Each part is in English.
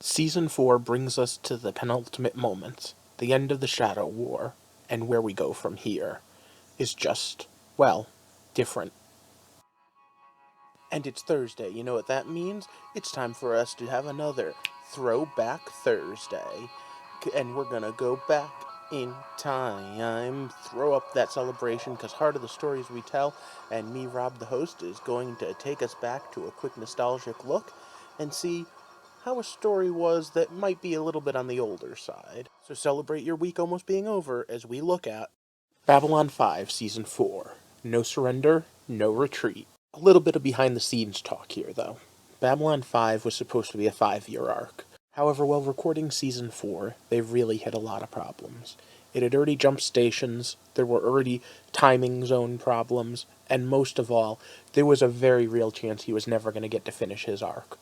Season 4 brings us to the penultimate moments, the end of the Shadow War, and where we go from here is just, well, different. And it's Thursday, you know what that means? It's time for us to have another Throwback Thursday. And we're gonna go back in time, throw up that celebration, because Heart of the Stories we tell, and me, Rob the host, is going to take us back to a quick nostalgic look and see how a story was that might be a little bit on the older side. So celebrate your week almost being over as we look at Babylon 5 Season 4. No surrender, no retreat. A little bit of behind the scenes talk here, though. Babylon 5 was supposed to be a 5-year arc. However, while recording Season 4, they really hit a lot of problems. It had already jumped stations, there were already timing zone problems, and most of all, there was a very real chance he was never going to get to finish his arc.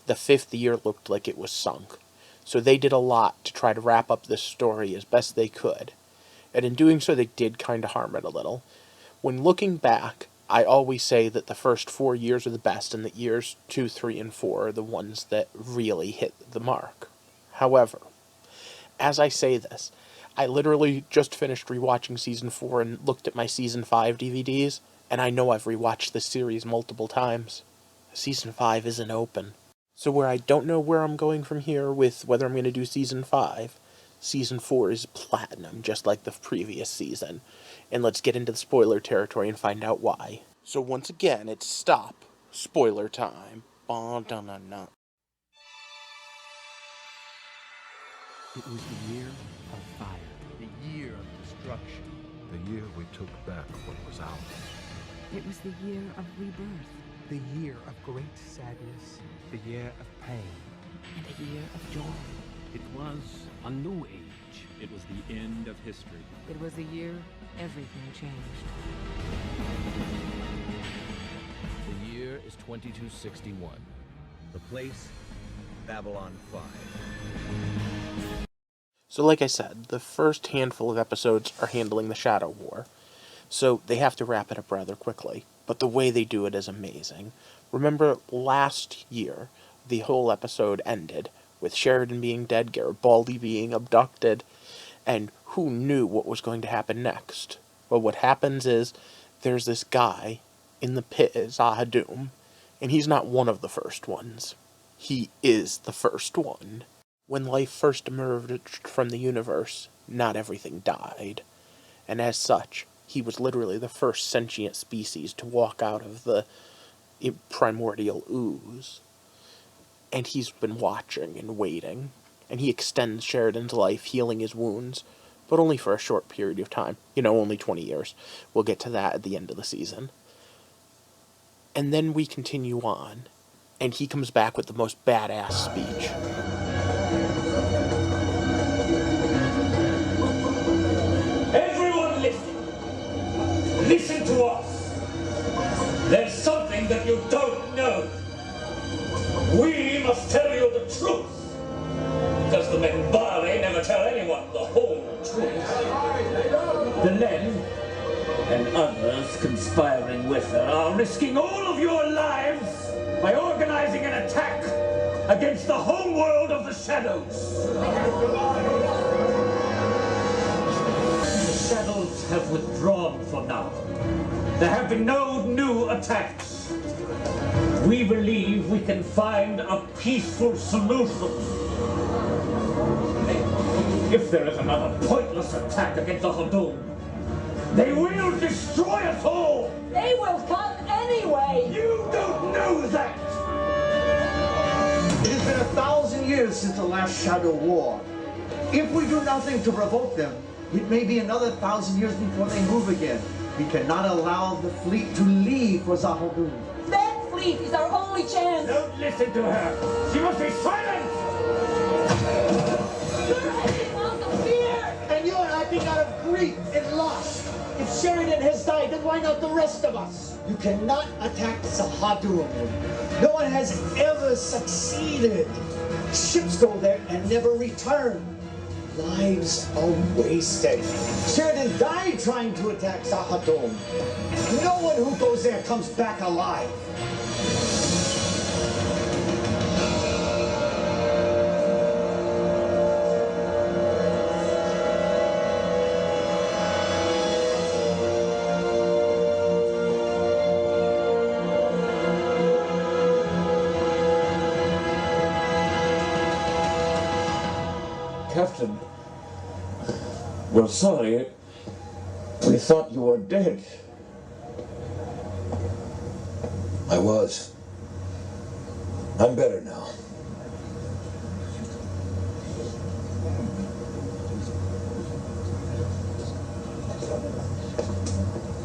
The 5th year looked like it was sunk. So they did a lot to try to wrap up this story as best they could. And in doing so, they did kind of harm it a little. When looking back, I always say that the first 4 years are the best, and that years 2, 3, and 4 are the ones that really hit the mark. However, as I say this, I literally just finished rewatching Season 4 and looked at my Season 5 DVDs, and I know I've rewatched this series multiple times. Season 5 isn't open. So where I don't know where I'm going from here with whether I'm going to do Season 5, Season 4 is platinum, just like the previous season. And let's get into the spoiler territory and find out why. So once again, it's stop. Spoiler time. Ba-da-na-na. It was the year of fire. The year of destruction. The year we took back what was ours. It was the year of rebirth. The year of great sadness. The year of pain. And a year of joy. It was a new age. It was the end of history. It was a year everything changed. The year is 2261. The place, Babylon 5. So like I said, the first handful of episodes are handling the Shadow War. So they have to wrap it up rather quickly. But the way they do it is amazing. Remember last year, the whole episode ended with Sheridan being dead, Garibaldi being abducted, and who knew what was going to happen next? Well, what happens is, there's this guy in the pit at Zahadum, and he's not one of the first ones. He is the first one. When life first emerged from the universe, not everything died. And as such, he was literally the first sentient species to walk out of the primordial ooze. And he's been watching and waiting, and he extends Sheridan's life, healing his wounds, but only for a short period of time. Only 20 years. We'll get to that at the end of the season. And then we continue on, and he comes back with the most badass speech. Everyone listen! Listen to us! There's something that you don't know. We must tell you the truth, because the Membari never tell anyone the whole truth. The Len, and others conspiring with her, are risking all of your lives by organizing an attack against the whole world of the Shadows. The Shadows have withdrawn for now. There have been no new attacks. We believe we can find a peaceful solution. If there is another pointless attack against the Hadum, they will destroy us all! They will come anyway! You don't know that! It has been 1,000 years since the last Shadow War. If we do nothing to provoke them, it may be another 1,000 years before they move again. We cannot allow the fleet to leave for Zahadum. That fleet is our only chance! Don't listen to her! She must be silent! You're acting out of fear! And you're acting out of grief and loss. If Sheridan has died, then why not the rest of us? You cannot attack Zahadum. No one has ever succeeded. Ships go there and never return. Lives are wasted. Sheridan died trying to attack Zahadum. No one who goes there comes back alive. Captain. We're sorry. We thought you were dead. I was. I'm better now.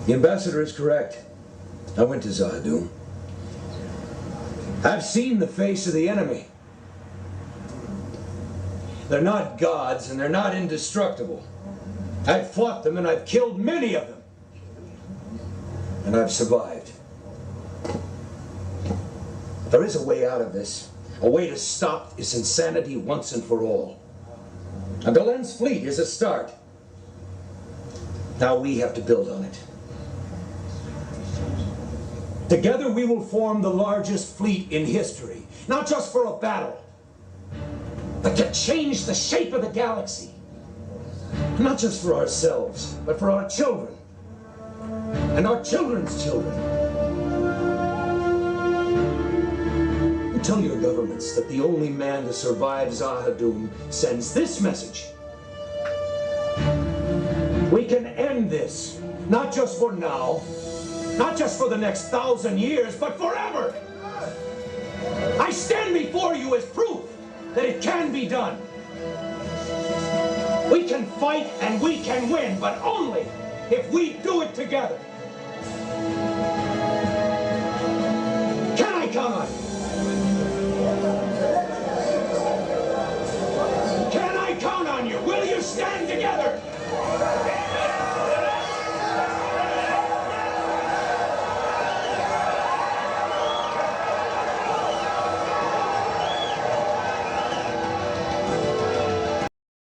The ambassador is correct. I went to Zahadum. I've seen the face of the enemy. They're not gods and they're not indestructible. I've fought them and I've killed many of them. And I've survived. There is a way out of this. A way to stop this insanity once and for all. And Galen's fleet is a start. Now we have to build on it. Together we will form the largest fleet in history. Not just for a battle, but to change the shape of the galaxy. Not just for ourselves, but for our children. And our children's children. You tell your governments that the only man to survive Zahadum sends this message. We can end this, not just for now, not just for the next 1,000 years, but forever. I stand before you as proof that it can be done. We can fight and we can win, but only if we do it together. Can I count on you? Can I count on you? Will you stand together?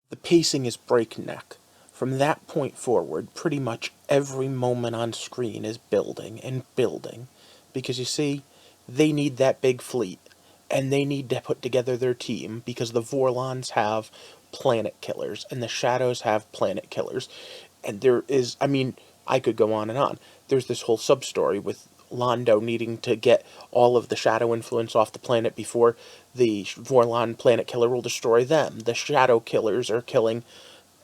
The pacing is breakneck. From that point forward, pretty much every moment on screen is building and building. Because you see, they need that big fleet. And they need to put together their team because the Vorlons have planet killers and the Shadows have planet killers. And there is, I mean, I could go on and on. There's this whole sub-story with Londo needing to get all of the Shadow influence off the planet before the Vorlon planet killer will destroy them. The Shadow killers are killing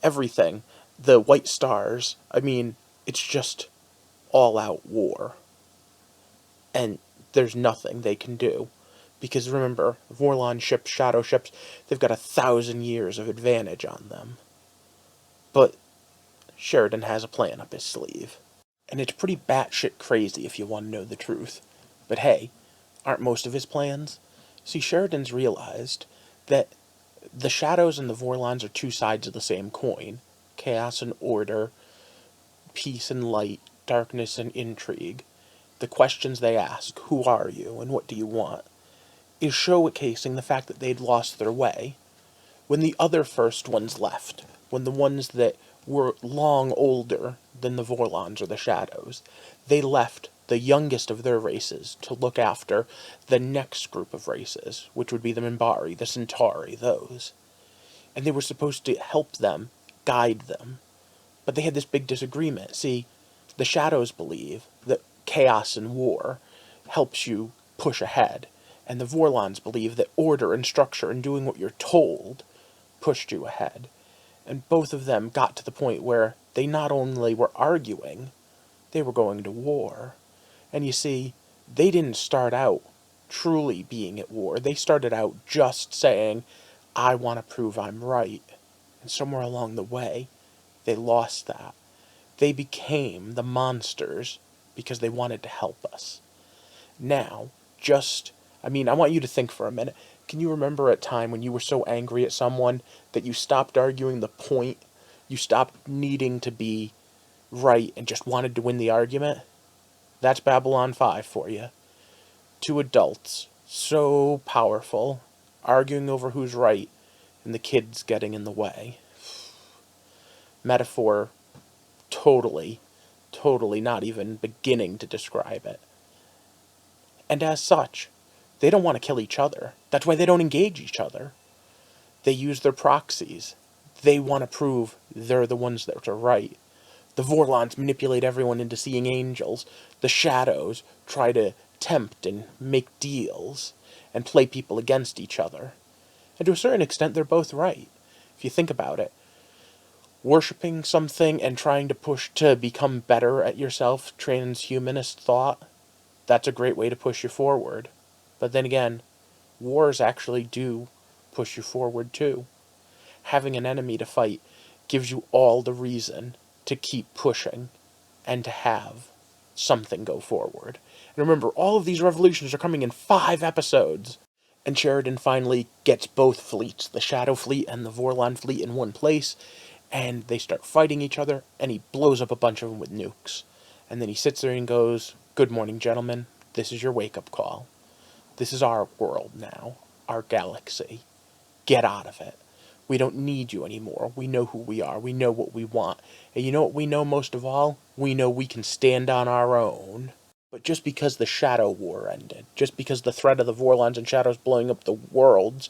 everything. The White Stars, I mean, it's just all-out war. And there's nothing they can do. Because remember, Vorlon ships, Shadow ships, they've got 1,000 years of advantage on them. But Sheridan has a plan up his sleeve. And it's pretty batshit crazy if you want to know the truth. But hey, aren't most of his plans? See, Sheridan's realized that the Shadows and the Vorlons are two sides of the same coin. Chaos and order, peace and light, darkness and intrigue. The questions they ask, who are you and what do you want, is showcasing the fact that they'd lost their way. When the other first ones left, when the ones that were long older than the Vorlons or the Shadows, they left the youngest of their races to look after the next group of races, which would be the Minbari, the Centauri, those. And they were supposed to help them, guide them. But they had this big disagreement. See, the Shadows believe that chaos and war helps you push ahead, and the Vorlons believe that order and structure and doing what you're told pushed you ahead. And both of them got to the point where they not only were arguing, they were going to war. And you see, they didn't start out truly being at war. They started out just saying, I want to prove I'm right. And somewhere along the way, they lost that. They became the monsters because they wanted to help us. Now, I want you to think for a minute. Can you remember a time when you were so angry at someone that you stopped arguing the point? You stopped needing to be right and just wanted to win the argument? That's Babylon 5 for you. Two adults, so powerful, arguing over who's right, and the kids getting in the way. Metaphor totally not even beginning to describe it. And as such, they don't want to kill each other. That's why they don't engage each other. They use their proxies. They want to prove they're the ones that are right. The Vorlons manipulate everyone into seeing angels. The Shadows try to tempt and make deals and play people against each other. And to a certain extent, they're both right. If you think about it, worshipping something and trying to push to become better at yourself, transhumanist thought, that's a great way to push you forward. But then again, wars actually do push you forward too. Having an enemy to fight gives you all the reason to keep pushing and to have something go forward. And remember, all of these revolutions are coming in 5 episodes. And Sheridan finally gets both fleets, the Shadow Fleet and the Vorlon Fleet, in one place, and they start fighting each other, and he blows up a bunch of them with nukes. And then he sits there and goes, "Good morning, gentlemen. This is your wake-up call. This is our world now, our galaxy. Get out of it. We don't need you anymore. We know who we are. We know what we want. And you know what we know most of all? We know we can stand on our own." But just because the Shadow War ended, just because the threat of the Vorlons and Shadows blowing up the worlds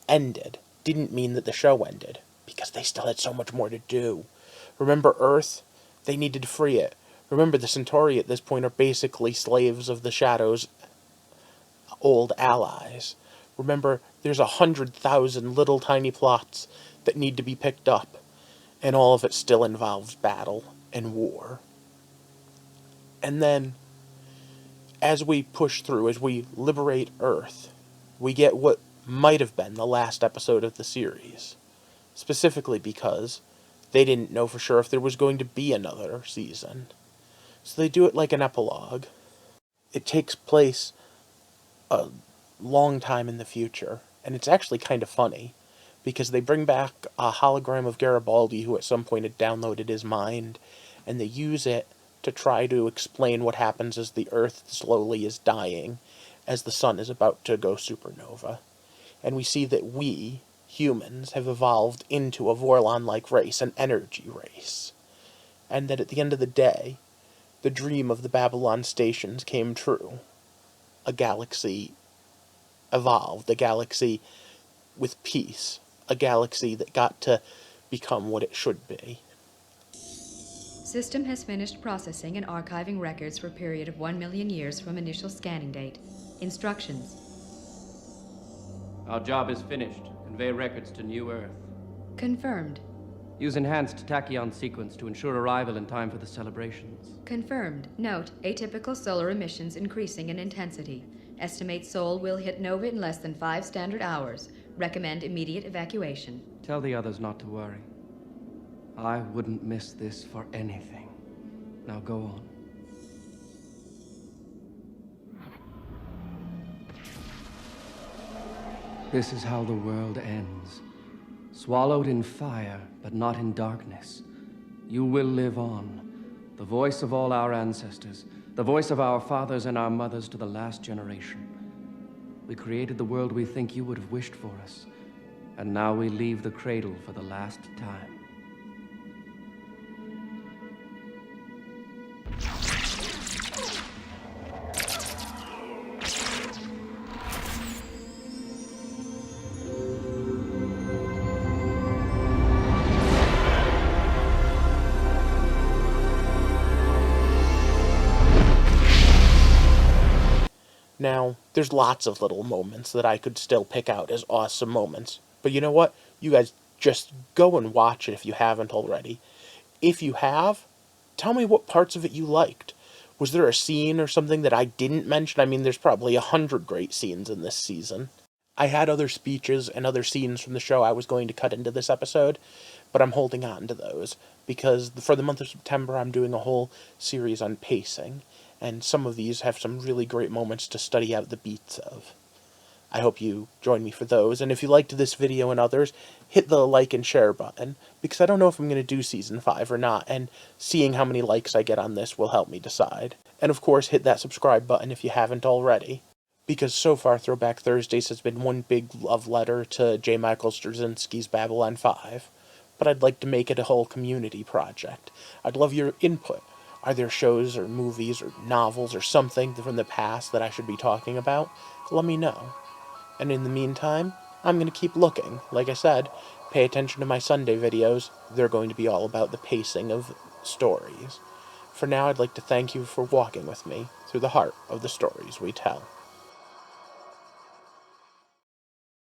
ended, didn't mean that the show ended, because they still had so much more to do. Remember Earth? They needed to free it. Remember, the Centauri at this point are basically slaves of the Shadows' old allies. Remember, there's 100,000 little tiny plots that need to be picked up, and all of it still involves battle and war. And then, as we push through, as we liberate Earth, we get what might have been the last episode of the series. Specifically because they didn't know for sure if there was going to be another season. So they do it like an epilogue. It takes place a long time in the future, and it's actually kind of funny, because they bring back a hologram of Garibaldi who at some point had downloaded his mind, and they use it to try to explain what happens as the Earth slowly is dying, as the sun is about to go supernova. And we see that we, humans, have evolved into a Vorlon-like race, an energy race. And that at the end of the day, the dream of the Babylon stations came true. A galaxy evolved, a galaxy with peace, a galaxy that got to become what it should be. System has finished processing and archiving records for a period of 1 million years from initial scanning date. Instructions. Our job is finished. Convey records to New Earth. Confirmed. Use enhanced tachyon sequence to ensure arrival in time for the celebrations. Confirmed. Note, atypical solar emissions increasing in intensity. Estimate Sol will hit nova in less than 5 standard hours. Recommend immediate evacuation. Tell the others not to worry. I wouldn't miss this for anything. Now go on. This is how the world ends. Swallowed in fire, but not in darkness. You will live on. The voice of all our ancestors. The voice of our fathers and our mothers to the last generation. We created the world we think you would have wished for us. And now we leave the cradle for the last time. Now, there's lots of little moments that I could still pick out as awesome moments. But you know what? You guys just go and watch it if you haven't already. If you have, tell me what parts of it you liked. Was there a scene or something that I didn't mention? I mean, there's probably 100 great scenes in this season. I had other speeches and other scenes from the show I was going to cut into this episode, but I'm holding on to those, because for the month of September I'm doing a whole series on pacing, and some of these have some really great moments to study out the beats of. I hope you join me for those, and if you liked this video and others, hit the like and share button, because I don't know if I'm going to do Season 5 or not, and seeing how many likes I get on this will help me decide. And of course, hit that subscribe button if you haven't already, because so far Throwback Thursdays has been one big love letter to J. Michael Straczynski's Babylon 5, but I'd like to make it a whole community project. I'd love your input. Are there shows or movies or novels or something from the past that I should be talking about? Let me know. And in the meantime, I'm going to keep looking. Like I said, pay attention to my Sunday videos. They're going to be all about the pacing of stories. For now, I'd like to thank you for walking with me through the heart of the stories we tell.